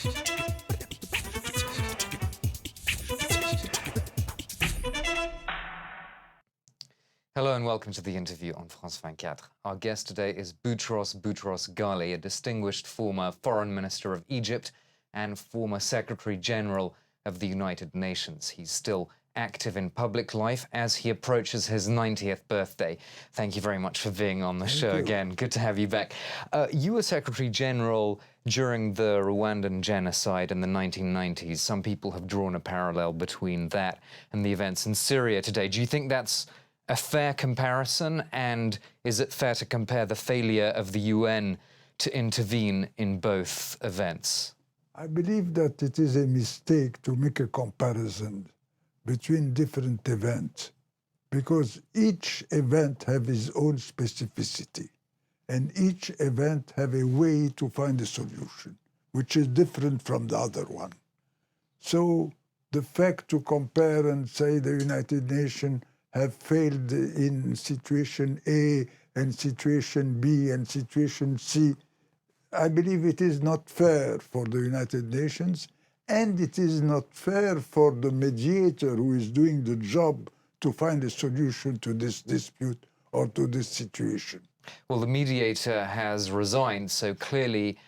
Hello and welcome to the interview on France 24. Our guest today is Boutros Boutros-Ghali, a distinguished former foreign minister of Egypt and former Secretary General of the United Nations. He's still active in public life as he approaches his 90th birthday. Thank you very much for being on the show again. Good to have you back. You were Secretary General during the Rwandan genocide in the 1990s. Some people have drawn a parallel between that and the events in Syria today. Do you think that's a fair comparison, and is it fair to compare the failure of the UN to intervene in both events? I believe that it is a mistake to make a comparison between different events, because each event has its own specificity, and each event has a way to find a solution, which is different from the other one. So the fact to compare and say the United Nations have failed in situation A and situation B and situation C, I believe it is not fair for the United Nations, and it is not fair for the mediator who is doing the job to find a solution to this dispute or to this situation. Well, the mediator has resigned, so clearly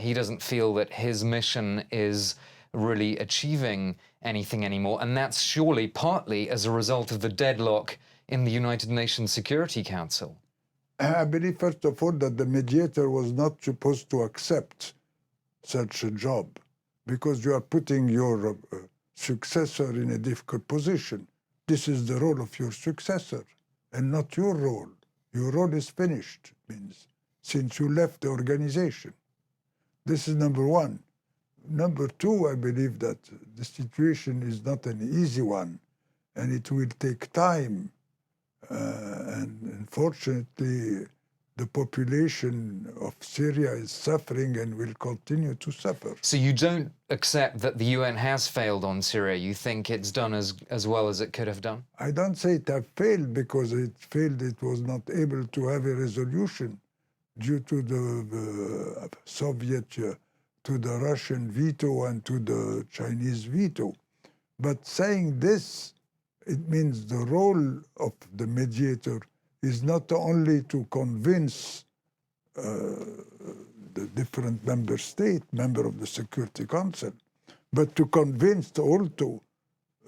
he doesn't feel that his mission is really achieving anything anymore, and that's surely partly as a result of the deadlock in the United Nations Security Council. I believe, first of all, that the mediator was not supposed to accept such a job, because you are putting your successor in a difficult position. This is the role of your successor, and not your role. Your role is finished, means, since you left the organization. This is number one. Number two, I believe that the situation is not an easy one, and it will take time. And unfortunately, the population of Syria is suffering and will continue to suffer. So you don't accept that the UN has failed on Syria? You think it's done as well as it could have done? I don't say it has failed, because it failed, it was not able to have a resolution due to the Soviet, to the Russian veto and to the Chinese veto. But saying this, it means the role of the mediator is not only to convince the different member states, member of the Security Council, but to convince also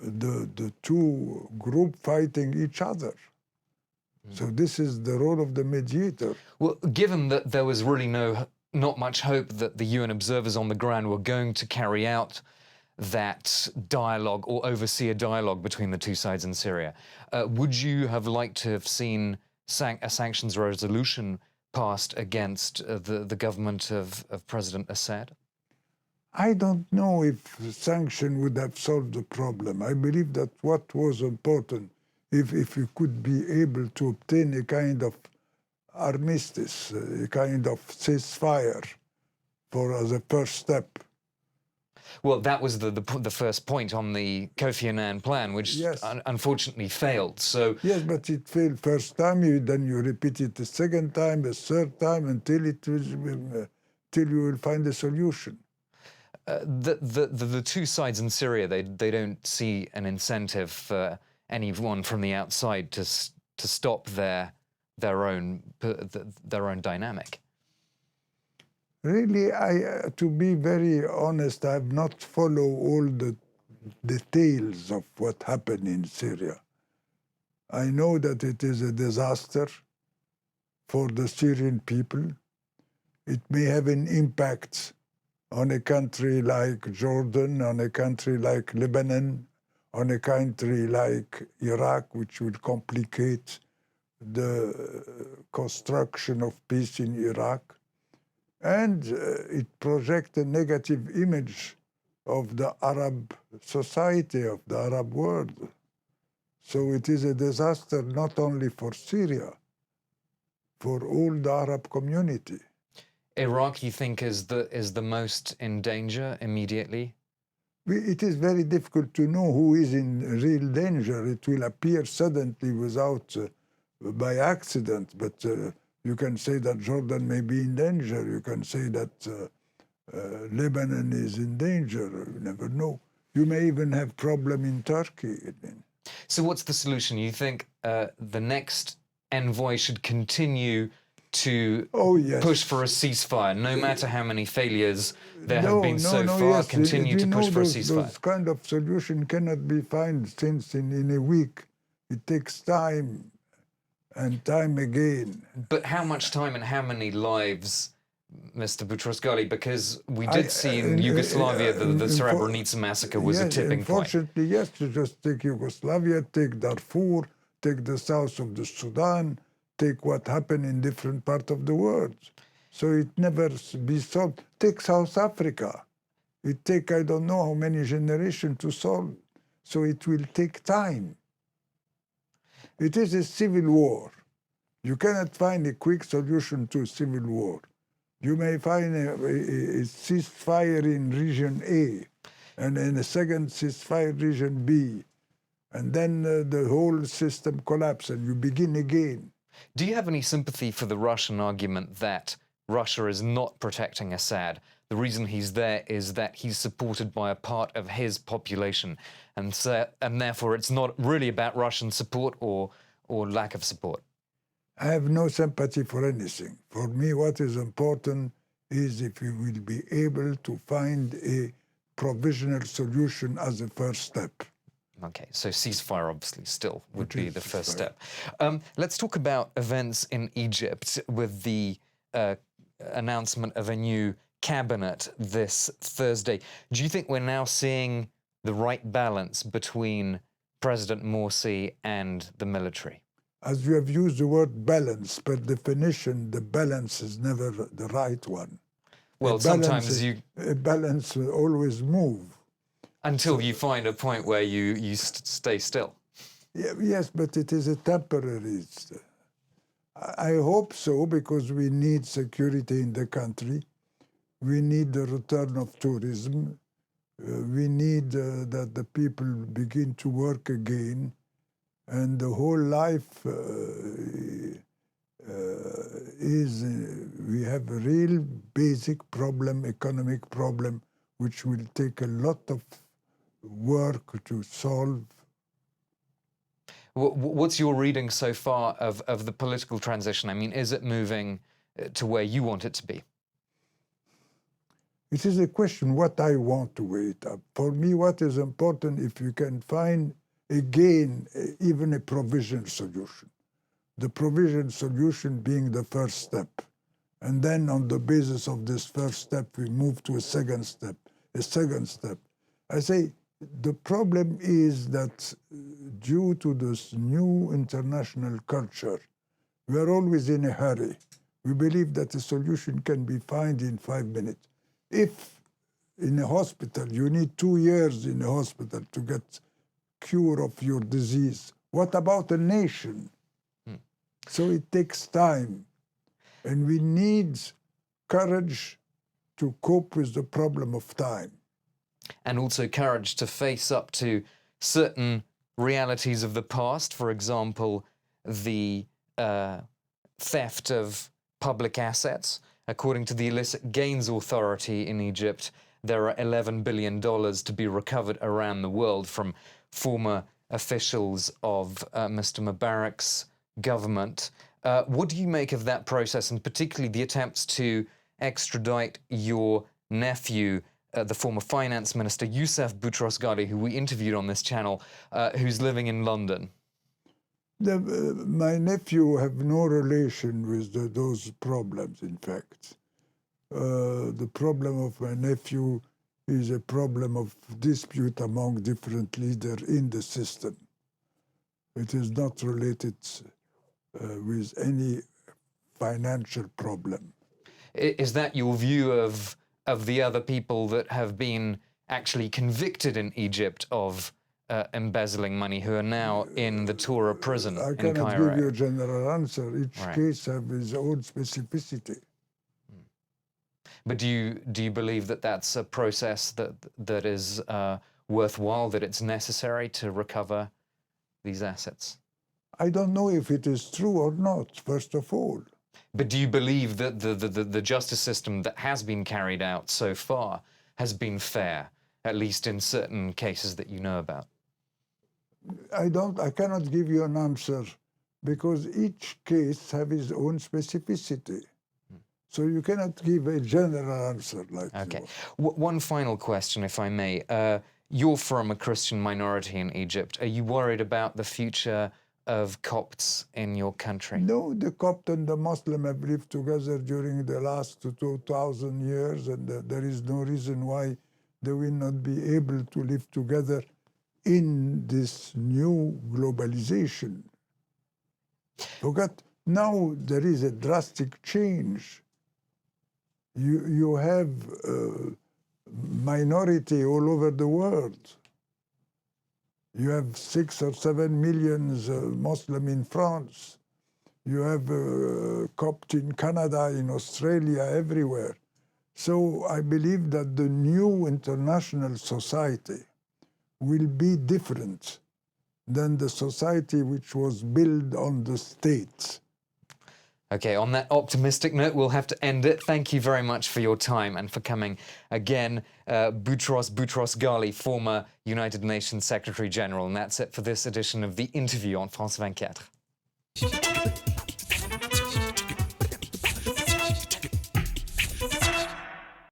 the two groups fighting each other. So this is the role of the mediator. Well, given that there was really not much hope that the UN observers on the ground were going to carry out that dialogue or oversee a dialogue between the two sides in Syria, would you have liked to have seen a sanctions resolution passed against the government of President Assad? I don't know if sanction would have solved the problem. I believe that what was important, if you could be able to obtain a kind of armistice, a kind of ceasefire as a first step. Well, that was the first point on the Kofi Annan plan, which yes, unfortunately failed. So yes, but it failed first time. Then you repeat it the second time, the third time, until you will find a solution. The two sides in Syria, they don't see an incentive for anyone from the outside to stop their own dynamic. Really, to be very honest, I have not followed all the details of what happened in Syria. I know that it is a disaster for the Syrian people. It may have an impact on a country like Jordan, on a country like Lebanon, on a country like Iraq, which will complicate the construction of peace in Iraq. And it projects a negative image of the Arab society, of the Arab world. So it is a disaster not only for Syria, for all the Arab community. Iraq, you think, is the most in danger immediately? It is very difficult to know who is in real danger. It will appear suddenly without, by accident, but you can say that Jordan may be in danger. You can say that Lebanon is in danger. You never know. You may even have problem in Turkey. So what's the solution? You think the next envoy should continue to push for a ceasefire, no matter how many failures there have been so far, yes. continue to push for a ceasefire? Those kind of solution cannot be found since in a week. It takes time and time again. But how much time and how many lives, Mr. Boutros-Ghali? Because we did see in Yugoslavia the Srebrenica massacre was a tipping point. Unfortunately, yes, to just take Yugoslavia, take Darfur, take the south of the Sudan, take what happened in different parts of the world. So it never be solved. Take South Africa. It take I don't know how many generations to solve. So it will take time. It is a civil war. You cannot find a quick solution to a civil war. You may find a ceasefire in region A, and in a second ceasefire region B, and then the whole system collapses and you begin again. Do you have any sympathy for the Russian argument that Russia is not protecting Assad? The reason he's there is that he's supported by a part of his population, and therefore it's not really about Russian support or lack of support. I have no sympathy for anything. For me, what is important is if we will be able to find a provisional solution as a first step. Okay, so ceasefire obviously still would be the first step. Let's talk about events in Egypt with the announcement of a new cabinet this Thursday. Do you think we're now seeing the right balance between President Morsi and the military? As you have used the word balance, per definition, the balance is never the right one. Well, sometimes a balance will always move. Until you find a point where you stay still. Yeah, yes, but it is a temporary. I hope so, because we need security in the country. We need the return of tourism. We need that the people begin to work again. And the whole life we have a real basic problem, economic problem, which will take a lot of work to solve. What's your reading so far of the political transition? I mean, is it moving to where you want it to be? It is a question what I want to wait up. For me, what is important, if you can find, again, even a provisional solution. The provisional solution being the first step. And then on the basis of this first step, we move to a second step, a second step. I say, the problem is that due to this new international culture, we are always in a hurry. We believe that a solution can be found in 5 minutes. If in a hospital, you need 2 years in a hospital to get cure of your disease, what about a nation? So it takes time. And we need courage to cope with the problem of time. And also courage to face up to certain realities of the past. For example, the theft of public assets. According to the Illicit Gains Authority in Egypt, there are $11 billion to be recovered around the world from former officials of Mr. Mubarak's government. What do you make of that process, and particularly the attempts to extradite your nephew, the former finance minister, Youssef Boutros-Ghali, who we interviewed on this channel, who's living in London? My nephew have no relation with those problems, in fact. The problem of my nephew is a problem of dispute among different leaders in the system. It is not related with any financial problem. Is that your view of the other people that have been actually convicted in Egypt of embezzling money, who are now in the Tura prison in Cairo? I cannot give you a general answer. Each case has its own specificity. But do you believe that that's a process that is worthwhile, that it's necessary to recover these assets? I don't know if it is true or not, first of all. But do you believe that the justice system that has been carried out so far has been fair, at least in certain cases that you know about? I cannot give you an answer because each case have its own specificity. So you cannot give a general answer like that. Okay. One final question, if I may. You're from a Christian minority in Egypt. Are you worried about the future of Copts in your country? No, the Copt and the Muslim have lived together during the last 2,000 years, and there is no reason why they will not be able to live together in this new globalization. Forget, now there is a drastic change. You have minority all over the world. You have 6 or 7 million Muslim in France. You have Copt in Canada, in Australia, everywhere. So I believe that the new international society will be different than the society which was built on the states. Okay, on that optimistic note, we'll have to end it. Thank you very much for your time and for coming again. Boutros Ghali, former United Nations Secretary General. And that's it for this edition of The Interview on France 24.